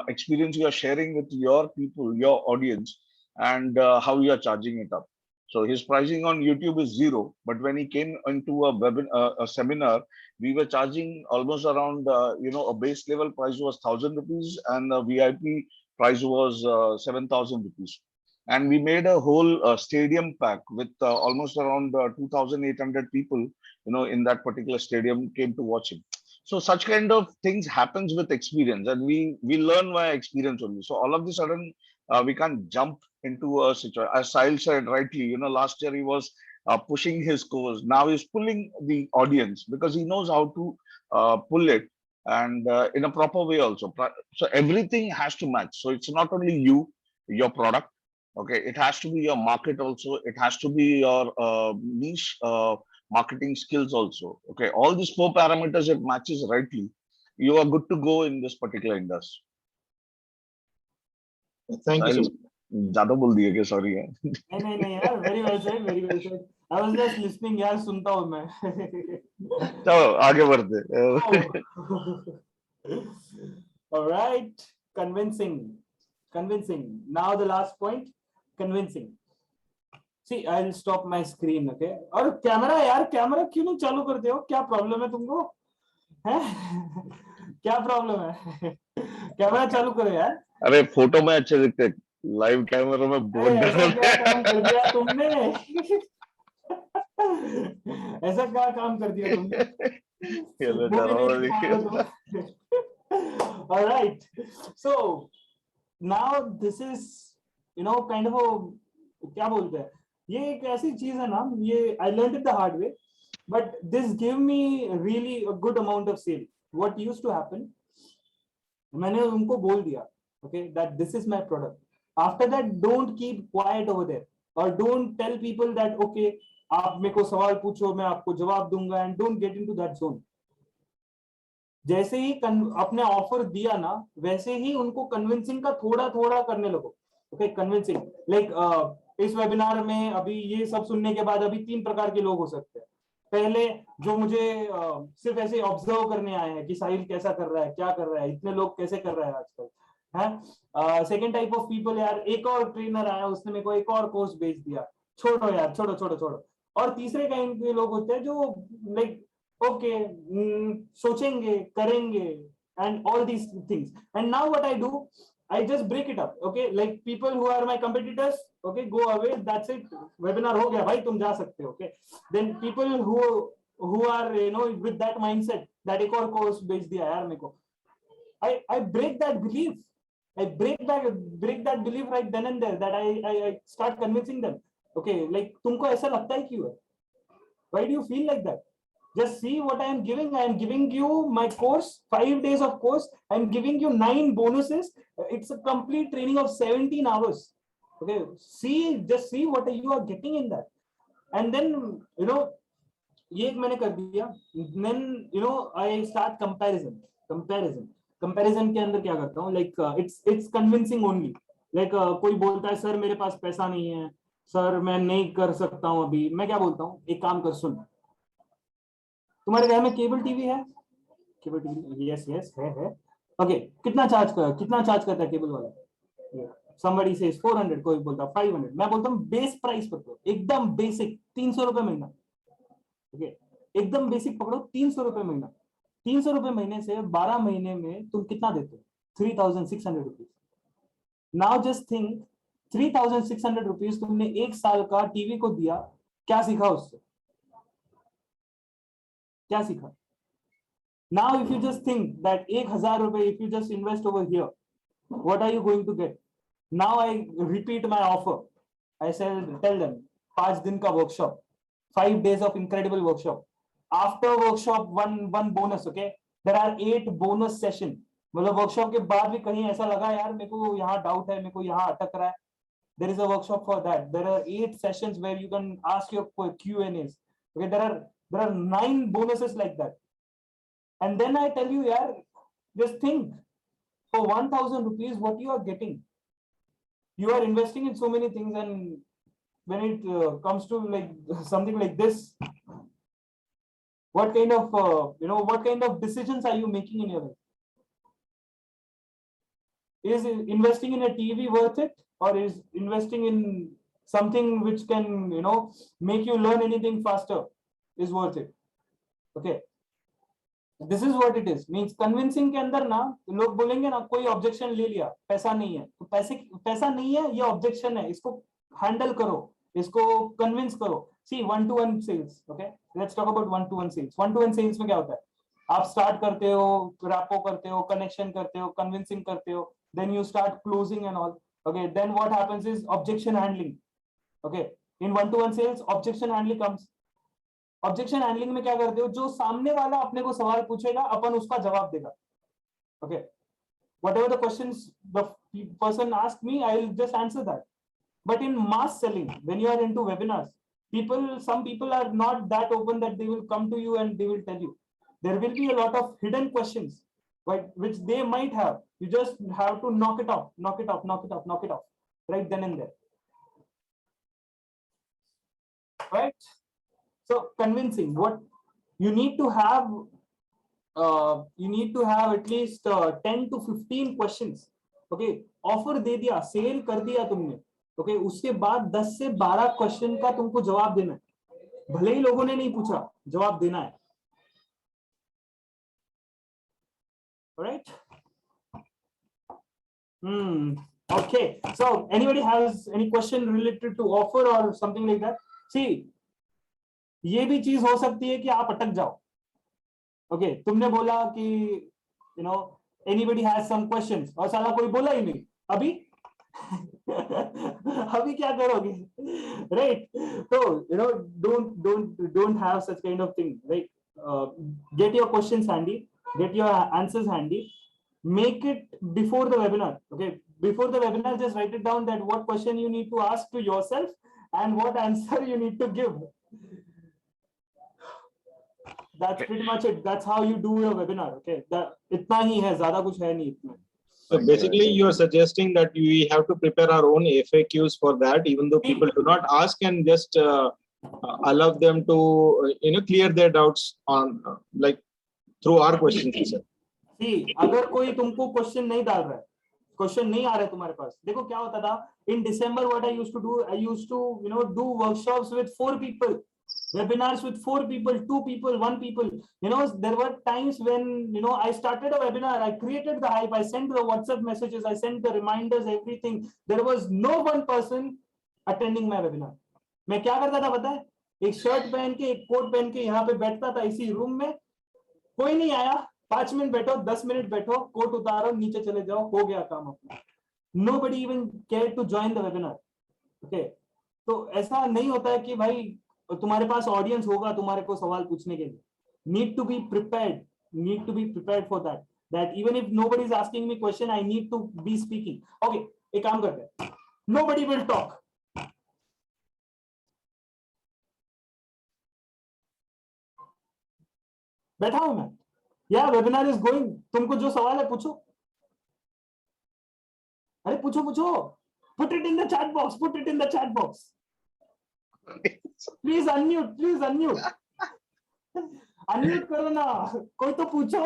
Speaker 1: experience you are sharing with your people, your audience, and how you are charging it up. So his pricing on YouTube is zero, but when he came into a seminar, we were charging almost around, a base level price was 1,000 rupees and a VIP price was 7,000 rupees. And we made a whole stadium pack with almost around 2,800 people, in that particular stadium came to watch him. So such kind of things happens with experience, and we learn via experience only. So all of the sudden, we can't jump into a situation. As Sahil said rightly, last year he was pushing his course. Now he's pulling the audience because he knows how to pull it, and in a proper way also. So everything has to match. So it's not only you, your product. Okay, it has to be your market also. It has to be your niche marketing skills also. Okay, all these four parameters, it matches rightly, you are good to go in this particular industry.
Speaker 5: Thank you so
Speaker 1: Sahil,
Speaker 5: much.
Speaker 1: ज़्यादा बोल दिया क्या? Sorry यार.
Speaker 2: नहीं यार, very well said, very well said. I was just listening यार, सुनता हूँ मैं.
Speaker 1: चलो आगे बढ़ते.
Speaker 2: All right, convincing. Now the last point, convincing. See, I'll stop my screen, okay? और कैमरा यार, कैमरा क्यों नहीं चालू करते हो? क्या प्रॉब्लम है तुमको? हैं? क्या प्रॉब्लम है? कैमरा चालू करो यार.
Speaker 1: अरे फोटो में अच्छे दिखते, लाइव कैमरा में बहुत
Speaker 2: अरे ऐसा क्या काम कर दिया
Speaker 1: डर.
Speaker 2: तुमने? ऐसा क्या काम कर दिया तुमने?
Speaker 1: ये लो
Speaker 2: वो भी नहीं
Speaker 1: डरावना
Speaker 2: दिख पा
Speaker 1: दिख
Speaker 2: रहे हो तुम. All right. So now this is, kind of a, क्या बोलते हैं, ये एक ऐसी चीज है ना, ये I learned it the hard way, but this gave me really a good amount of sale. What used to happen, मैंने उनको बोल दिया, okay, that this is my product. After that, don't keep quiet over there, or don't tell people that, okay, आप मेरे को सवाल पूछो, मैं आपको जवाब दूंगा, and don't get into that zone. जैसे ही अपने ऑफर दिया ना, वैसे ही उनको कन्विंसिंग का थोड़ा थोड़ा करने लगो. ओके, कन्विंसिंग लाइक इस वेबिनार में अभी ये सब सुनने के बाद अभी 3 प्रकार के लोग हो सकते हैं. पहले जो मुझे सिर्फ ऐसे ऑब्जर्व करने आए हैं कि साहिल कैसा कर रहा है, क्या कर रहा है, इतने लोग कैसे कर रहे हैं आजकल, है. सेकेंड टाइप ऑफ पीपल, यार एक और ट्रेनर आया, उसने मेरे को एक और कोर्स भेज दिया, छोड़ो यार, छोड़ो छोड़ो छोड़ो. और तीसरे काइंड के लोग होते हैं जो लाइक ओके, सोचेंगे, करेंगे, and all these things. And now what I do, I just break it up. Okay, like people who are my competitors, okay, go away. That's it. Webinar हो गया भाई, तुम जा सकते हो. Okay. Then people who are with that mindset that एक और course बेच दिया यार मेरे को. I break that belief. I break that belief right then and there. That I start convincing them. Okay, like तुमको ऐसा लगता है क्यों है? Why do you feel like that? Just see what I am giving. I am giving you my course, 5 days of course. I am giving you 9 bonuses. It's a complete training of 17 hours. Okay, just see what you are getting in that. And then, ये एक मैंने कर दिया. Then, I start comparison के अंदर क्या करता हूँ? Like, it's convincing only. Like, कोई बोलता है, सर मेरे पास पैसा नहीं है, सर मैं नहीं कर सकता हूँ अभी. मैं क्या बोलता हूँ? एक काम कर, सुन. तुम्हारे घर में केबल टीवी है? केबल टीवी, यस है. ओके, कितना चार्ज करता है केबल वाला? somebody says 400, कोई बोलता है 500. मैं बोलता हूँ बेस प्राइस पकड़ो, एकदम बेसिक 300 रुपए महीना. ओके, एकदम बेसिक पकड़ो, 300 रुपए महीना. 300 रुपए महीने से 12 महीने में तुम कितना देते हो? 3600 rupees. Now just think, 3600 rupees तुमने एक साल का टीवी को दिया, क्या सीखा उससे? क्या सीखा? Now if you just think that 1000 रुपए, if you just invest over here, what are you going to get? Now I repeat my offer. I tell them 5 दिन का workshop, 5 days of incredible workshop. After workshop, one bonus. Okay, there are 8 bonus session. मतलब workshop के बाद भी कहीं ऐसा लगा यार मेरे को यहाँ doubt है, मेरे को यहाँ अटक रहा है, there is a workshop for that. There are 8 sessions where you can ask your Q&As. Okay, there are 9 bonuses like that. And then I tell you, yaar, just think, for 1000 rupees, what you are getting. You are investing in so many things, and when it comes to like something like this, what kind of decisions are you making in your life? Is investing in a TV worth it, or is investing in something which can, make you learn anything faster is worth it? Okay. This is what it is. Means convincing के अंदर ना लोग बोलेंगे ना, कोई objection ले लिया, पैसा नहीं है, तो पैसा नहीं है, ये ऑब्जेक्शन है, इसको हैंडल करो, इसको कन्विंस करो. See, 1-to-1 sales. Okay, let's talk about 1-to-1 sales. 1-to-1 sales में क्या होता है? आप स्टार्ट करते हो, रैपो करते हो, कनेक्शन करते हो, कन्विंसिंग करते हो, then you start closing and all. Okay, then what happens is objection handling. Okay, in 1-to-1 sales, objection handling comes. Objection handling में क्या करते हो? जो सामने वाला अपने को सवाल पूछेगा, अपन उसका जवाब देगा. Okay, whatever the questions the person asked me, I will just answer that. But in mass selling, when you are into webinars, some people are not that open that they will come to you and they will tell you. There will be a lot of hidden questions, right, which they might have. You just have to knock it off right then and there. Right? So convincing, what you need to have at least 10 to 15 questions. Okay, offer दे दिया, cell कर दिया तुमने. Okay, उसके बाद 10 से 12 question का तुमको जवाब देना है. भले ही लोगों ने नहीं पूछा, जवाब देना है. Alright? Okay, so anybody has any question related to offer or something like that? See, ये भी चीज हो सकती है कि आप अटक जाओ. ओके, तुमने बोला कि anybody has some questions, और साला कोई बोला ही नहीं. अभी अभी क्या करोगे? Right? So don't have such kind of thing. Right? Get your questions handy, get your answers handy. Make it before the webinar. Okay, before the webinar, just write it down that what question you need to ask to yourself and what answer you need to give. That's pretty much it. That's how you do your webinar. Okay, इतना ही है, ज़्यादा कुछ है नहीं इसमें.
Speaker 5: So basically, you are suggesting that we have to prepare our own FAQs for that, even though people do not ask, and just allow them to clear their doubts on like through our questions.
Speaker 2: See, अगर कोई तुमको question नहीं डाल रहा है, question नहीं आ रहा है तुम्हारे पास, देखो क्या होता था. In December, what I used to do, I used to do workshops with 4 people. Webinars with 4 people, 2 people, 1 people. There were times when, I started a webinar, I created the hype, I sent the WhatsApp messages, I sent the reminders, everything. There was no one person attending my webinar. मैं क्या करता था पता है? एक shirt पहन के, एक कोट पहन के यहाँ पे बैठता था इसी रूम में. कोई नहीं आया, 5 मिनट बैठो, 10 मिनट बैठो, कोट उतारो, नीचे चले जाओ, हो गया काम अपना. Nobody even cared to join the webinar. Okay. तो ऐसा नहीं होता है कि भाई तुम्हारे पास ऑडियंस होगा तुम्हारे को सवाल पूछने के लिए. Need to be prepared for that even if nobody is asking me question, I need to be speaking. Okay, एक काम करते हैं, नोबडी विल टॉक. बैठा हूं मैं, या वेबिनार इज गोइंग. तुमको जो सवाल है पूछो. अरे पूछो. Put it in the chat box. Please unmute. Unmute करो ना, कोई तो पूछो.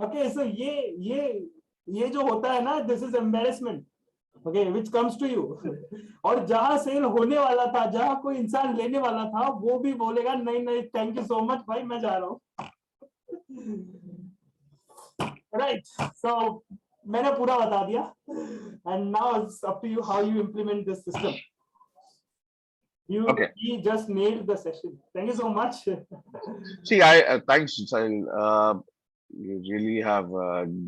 Speaker 2: ओके, सो ये जो होता है ना, this is embarrassment, okay, which comes to you. और जहां सेल होने वाला था, जहां कोई इंसान लेने वाला था, वो भी बोलेगा नहीं थैंक यू सो मच भाई, मैं जा रहा हूँ. राइट, सो मैंने पूरा बता दिया. And now it's up to you how you implement this system. He just nailed the session. Thank you so much.
Speaker 1: See, thanks, Sahil. You really have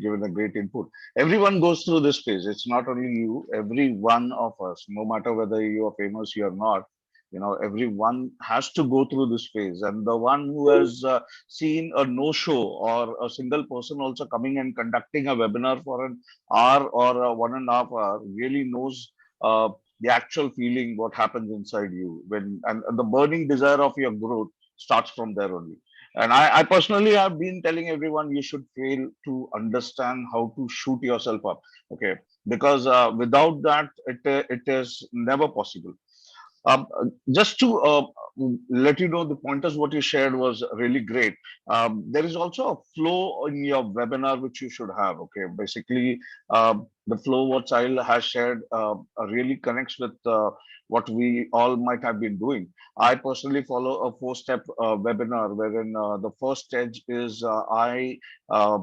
Speaker 1: given a great input. Everyone goes through this phase. It's not only you. Every one of us, no matter whether you are famous or not, everyone has to go through this phase. And the one who has seen a no-show or a single person also coming and conducting a webinar for an hour or a 1.5 hour really knows the actual feeling, what happens inside you and the burning desire of your growth starts from there only. And I personally have been telling everyone you should fail to understand how to shoot yourself up, okay? Because without that, it is never possible. Um, just to let you know, the pointers what you shared was really great. There is also a flow in your webinar which you should have. Okay, basically, the flow what Sahil has shared really connects with what we all might have been doing. I personally follow a 4-step webinar wherein the first stage is uh,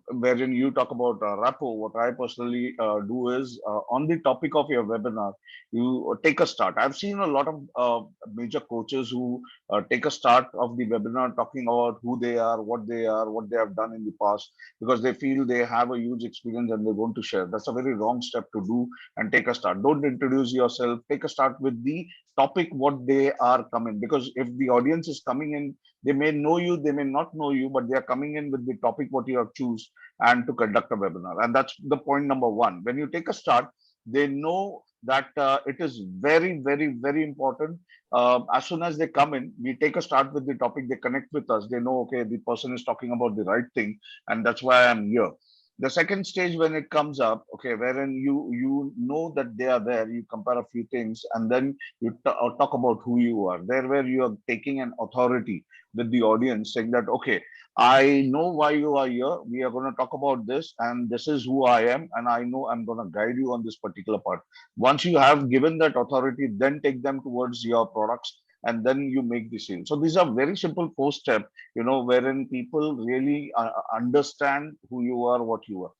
Speaker 1: wherein you talk about rapport. What I personally do is on the topic of your webinar, you take a start. I've seen a lot of major coaches who take a start of the webinar talking about who they are, what they have done in the past, because they feel they have a huge experience and they want to share. That's a very wrong step to do and take a start. Don't introduce yourself. Take a start with the topic, what they are coming. Because if the audience is coming in, they may know you, they may not know you, but they are coming in with the topic what you have choose and to conduct a webinar. And that's the point number one. When you take a start, they know that it is very, very, very important. As soon as they come in, we take a start with the topic, they connect with us. They know, okay, the person is talking about the right thing, and that's why I'm here. The second stage when it comes up, okay, wherein you know that they are there, you compare a few things, and then you talk about who you are. There, where you are taking an authority with the audience, saying that, okay, I know why you are here. We are going to talk about this, and this is who I am, and I know I'm going to guide you on this particular part. Once you have given that authority, then take them towards your products, and then you make the sale. So these are very simple 4 step, wherein people really understand who you are, what you are.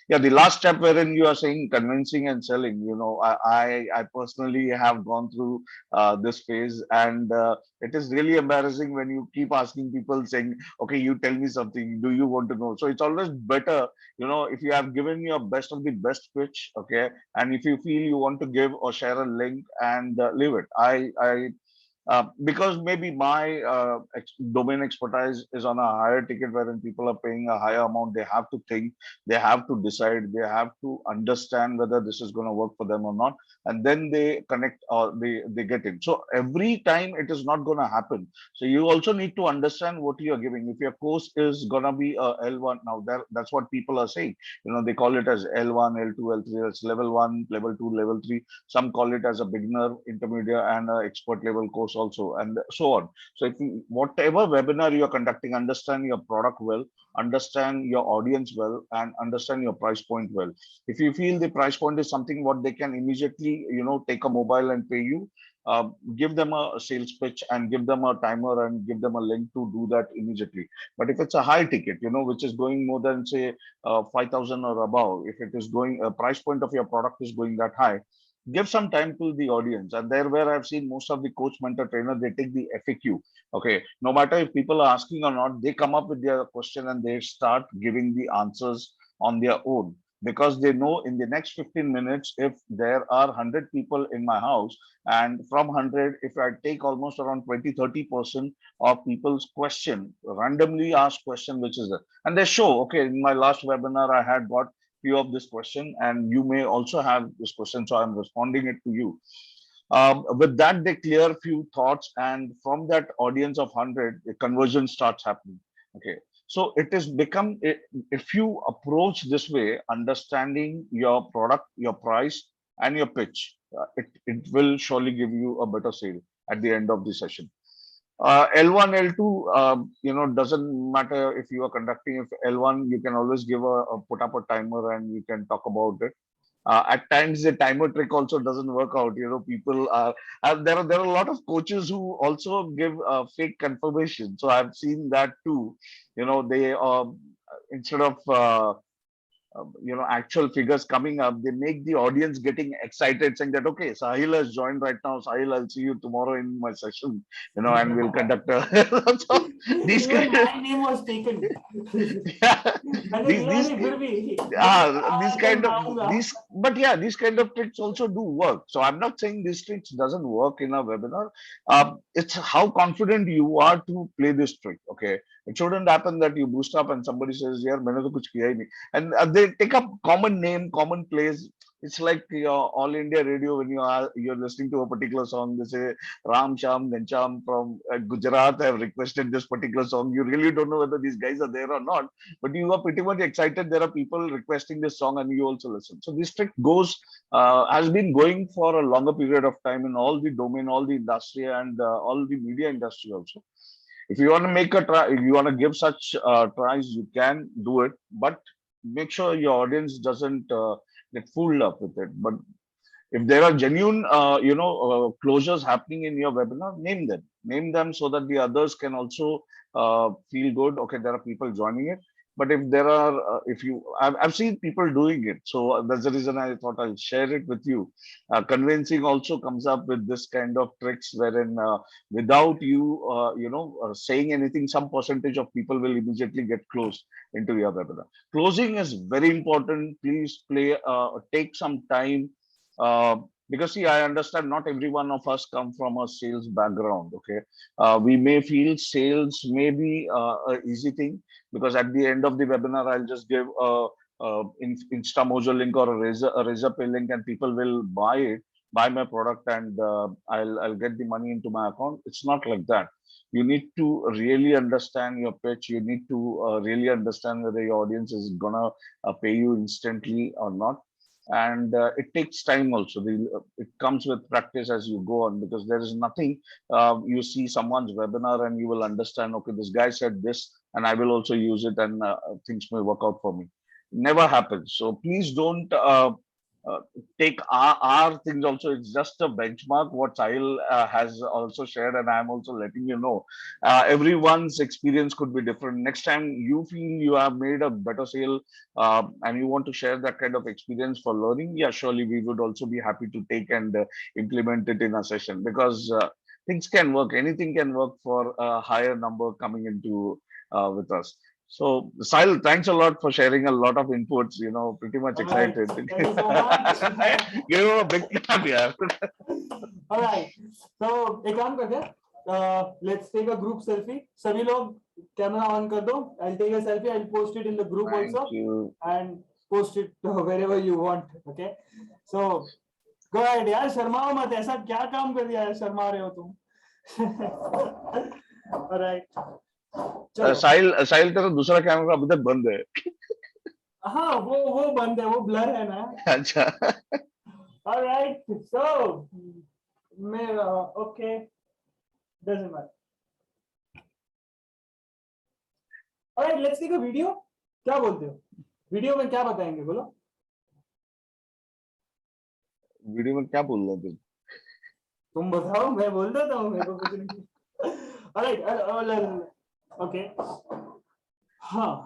Speaker 1: Yeah, the last step wherein you are saying convincing and selling, I personally have gone through this phase, and it is really embarrassing when you keep asking people saying, okay, you tell me something, do you want to know? So it's always better, if you have given your best of the best pitch, okay, and if you feel you want to give or share a link and leave it. Because maybe my domain expertise is on a higher ticket wherein people are paying a higher amount. They have to think, they have to decide, they have to understand whether this is going to work for them or not, and then they connect or they get in. So every time it is not going to happen. So you also need to understand what you are giving. If your course is going to be a L1, now that's what people are saying. They call it as L1, L2, L3. That's level 1, level 2, level 3. Some call it as a beginner, intermediate, and expert level course also, and so on. So if whatever webinar you are conducting, understand your product well, understand your audience well, and understand your price point well. If you feel the price point is something what they can immediately take a mobile and pay you, give them a sales pitch and give them a timer and give them a link to do that immediately. But if it's a high ticket, which is going more than say 5,000 or above, if it is going a price point of your product is going that high, give some time to the audience. And there where I've seen most of the coach, mentor, trainer, they take the FAQ. Okay, no matter if people are asking or not, they come up with their question and they start giving the answers on their own, because they know in the next 15 minutes, if there are 100 people in my house, and from 100, if I take almost around 20-30% of people's question, randomly asked question, which is there, and they show, okay, in my last webinar, I had got few of this question, and you may also have this question, so I'm responding it to you. With that, they clear few thoughts, and from that audience of 100, the conversion starts happening. Okay, so it is become, if you approach this way, understanding your product, your price, and your pitch, it will surely give you a better sale at the end of the session. L1, L2, doesn't matter if you are conducting. If L1, you can always give put up a timer and you can talk about it. At times, the timer trick also doesn't work out. People are, there are a lot of coaches who also give fake confirmation. So I've seen that too. They instead of actual figures coming up, they make the audience getting excited, saying that, okay, Sahil has joined right now. Sahil, I'll see you tomorrow in my session, and we'll conduct a. So these
Speaker 2: Even
Speaker 1: kind of,
Speaker 2: my name was taken.
Speaker 1: yeah,
Speaker 2: मैंने
Speaker 1: these
Speaker 2: लिया
Speaker 1: these
Speaker 2: नहीं फिर भी
Speaker 1: these
Speaker 2: आया तो
Speaker 1: kind
Speaker 2: मैं
Speaker 1: of
Speaker 2: आऊंगा.
Speaker 1: these but yeah, these kind of tricks also do work. So I'm not saying these tricks doesn't work in a webinar. It's how confident you are to play this trick. Okay, it shouldn't happen that you boost up and somebody says, yeah, मैंने तो कुछ किया ही नहीं, and they take up common name, common place. It's like your all India radio, when you're listening to a particular song, they say Ram Sham Gancham from Gujarat have requested this particular song. You really don't know whether these guys are there or not, but you are pretty much excited. There are people requesting this song and you also listen. So this trick has been going for a longer period of time in all the domain, all the industry, and all the media industry also. If you want to make a try, if you want to give such tries, you can do it, but make sure your audience doesn't get fooled up with it. But if there are genuine, closures happening in your webinar, name them so that the others can also feel good. Okay, there are people joining it. But if there are, I've seen people doing it. So that's the reason I thought I'll share it with you. Convincing also comes up with this kind of tricks wherein without you, saying anything, some percentage of people will immediately get closed into your webinar. Closing is very important. Please take some time. Because see, I understand not every one of us come from a sales background. Okay, we may feel sales may be an easy thing, because at the end of the webinar, I'll just give Insta Mojo link or a Razor Pay link, and people will buy my product, and I'll get the money into my account. It's not like that. You need to really understand your pitch. You need to really understand whether your audience is gonna pay you instantly or not. And it takes time also. It comes with practice as you go on, because there is nothing, you see someone's webinar and you will understand, okay, this guy said this and I will also use it, and things may work out for me. Never happens. So please don't take our things also. It's just a benchmark what Sahil has also shared, and I'm also letting you know. Everyone's experience could be different. Next time you feel you have made a better sale, and you want to share that kind of experience for learning, yeah, surely we would also be happy to take and implement it in a session, because things can work. Anything can work for a higher number coming into with us. So, Sahil, thanks a lot for sharing a lot of inputs. Pretty much
Speaker 2: All right.
Speaker 1: excited.
Speaker 2: Thank you so much.
Speaker 1: Give him a big clap, yeah.
Speaker 2: All right. So एक काम करते हैं. Let's take a group selfie. सभी लोग camera on कर दो. I'll take a selfie. I'll post it in the group
Speaker 1: Thank
Speaker 2: also,
Speaker 1: you.
Speaker 2: and post it wherever you want. Okay. So go ahead यार, शर्माओ मत. ऐसा क्या काम कर दिया है, शर्मा रहे हो तुम? All right. चलो.
Speaker 1: साहिल तेरा दूसरा कैमरा अभी तक बंद है.
Speaker 2: हाँ, वो बंद है, वो ब्लर है ना.
Speaker 1: अच्छा.
Speaker 2: All right. So okay, doesn't matter. All right, let's take a video. क्या बोलते हो? वीडियो में क्या बताएंगे, बोलो.
Speaker 1: वीडियो में क्या बोल रहा तू?
Speaker 2: तुम बताओ, मैं बोल देता हूँ, मेरे को कुछ नहीं. Alright, okay. Huh.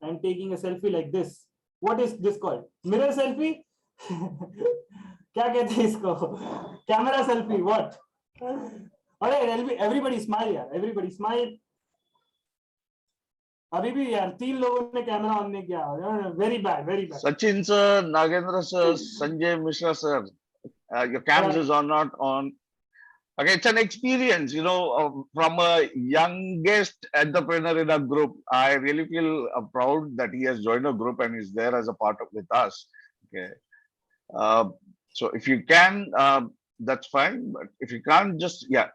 Speaker 2: I'm taking a selfie like this. What is this called? Mirror selfie? क्या कहते हैं इसको? Camera selfie. What? Alright, everybody smile यार. Everybody smile. अभी भी यार 3 लोगों ने कैमरा ऑन नहीं किया. Very bad, very bad.
Speaker 1: Sachin sir, Nagendra sir, Sanjay Mishra sir, your cams is on not on. Okay, it's an experience, from a youngest entrepreneur in a group. I really feel proud that he has joined a group and is there as a part of with us. Okay, uh, so if you can, that's fine. But if you can't, just yeah.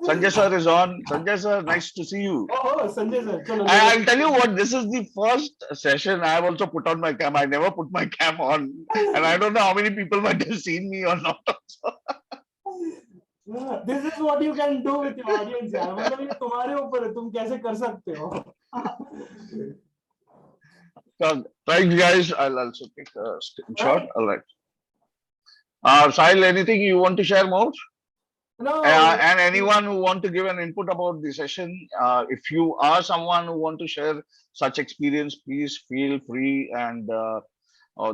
Speaker 1: Sanjay sir is on. Sanjay sir, nice to see you.
Speaker 2: Oh, Sanjay sir. चलो,
Speaker 1: I'll tell you what, this is the first session I have also put on my cam. I never put my cam on, and I don't know how many people might have seen me or not.
Speaker 2: This is what you can do with your audience यार. मतलब ये तुम्हारे ऊपर है, तुम कैसे कर सकते हो.
Speaker 1: So, right, guys, I'll also take a screenshot.
Speaker 2: Right.
Speaker 1: All right. Sahil, anything you want to share more?
Speaker 2: No.
Speaker 1: And anyone who want to give an input about the session, if you are someone who want to share such experience, please feel free. And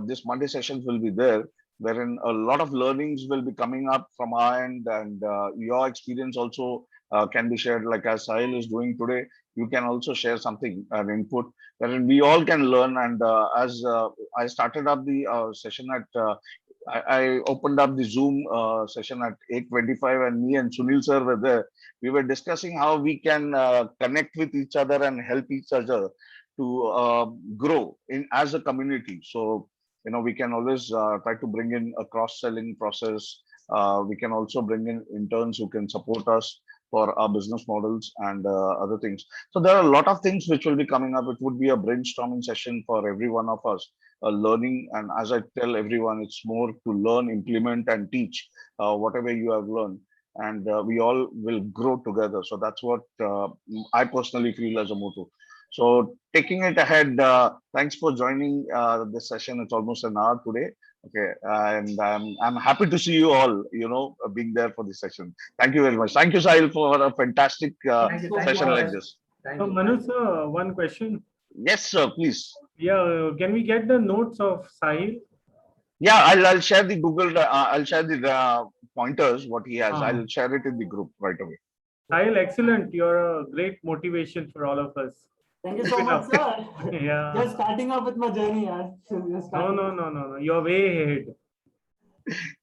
Speaker 1: this Monday sessions will be there, wherein a lot of learnings will be coming up from our end, and your experience also can be shared. Like as Sahil is doing today, you can also share something, an input, wherein we all can learn. And as I started up the session at I opened up the Zoom session at 8:25, and me and Sunil sir were there. We were discussing how we can connect with each other and help each other to grow in as a community. So we can always try to bring in a cross-selling process. We can also bring in interns who can support us for our business models and other things. So there are a lot of things which will be coming up. It would be a brainstorming session for every one of us, learning. And as I tell everyone, it's more to learn, implement, and teach whatever you have learned. And we all will grow together. So that's what I personally feel as a motto. So taking it ahead, thanks for joining this session. It's almost an hour today. Okay, and I'm happy to see you all, being there for this session. Thank you very much. Thank you, Sahil, for a fantastic
Speaker 4: Thank you. Thank
Speaker 1: session
Speaker 4: you.
Speaker 1: like this.
Speaker 4: Thank
Speaker 7: So
Speaker 4: you.
Speaker 7: Manu sir, one question.
Speaker 1: Yes, sir, please.
Speaker 7: Yeah, can we get the notes of Sahil?
Speaker 1: Yeah, I'll share the Google. I'll share the pointers what he has.
Speaker 7: Ah.
Speaker 1: I'll share it in the group right away.
Speaker 7: Sahil, excellent. You're a great motivation for all of us.
Speaker 2: Thank you so much, sir.
Speaker 7: Yeah.
Speaker 2: Just starting off with my journey, yaar.
Speaker 7: No. You're way ahead.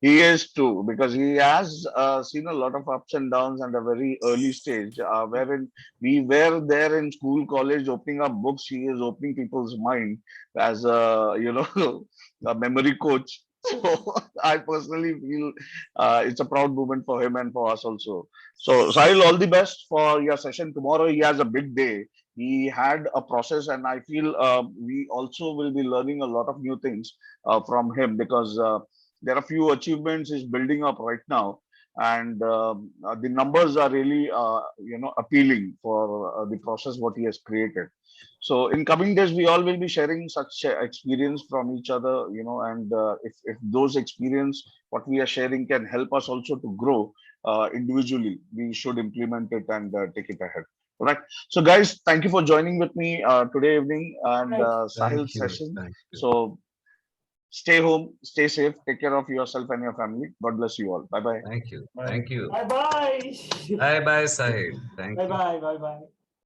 Speaker 1: He is too, because he has seen a lot of ups and downs at a very early stage, wherein we were there in school, college, opening up books. He is opening people's mind as a, a memory coach. So I personally feel it's a proud moment for him and for us also. So Sahil, all the best for your session tomorrow. He has a big day. He had a process, and I feel we also will be learning a lot of new things from him, because there are few achievements he's building up right now, and the numbers are really appealing for the process what he has created. So in coming days, we all will be sharing such experience from each other, and if those experience what we are sharing can help us also to grow individually, we should implement it and take it ahead. All right. So guys, thank you for joining with me today evening and
Speaker 3: Thank
Speaker 1: Sahil
Speaker 3: you.
Speaker 1: session.
Speaker 3: Thank you.
Speaker 1: So stay home, stay safe, take care of yourself and your family. God bless you all. Bye bye.
Speaker 3: Thank you. Thank you.
Speaker 2: Bye bye.
Speaker 3: Bye bye, Sahil. Thank
Speaker 2: Bye
Speaker 3: you.
Speaker 2: bye. Bye bye.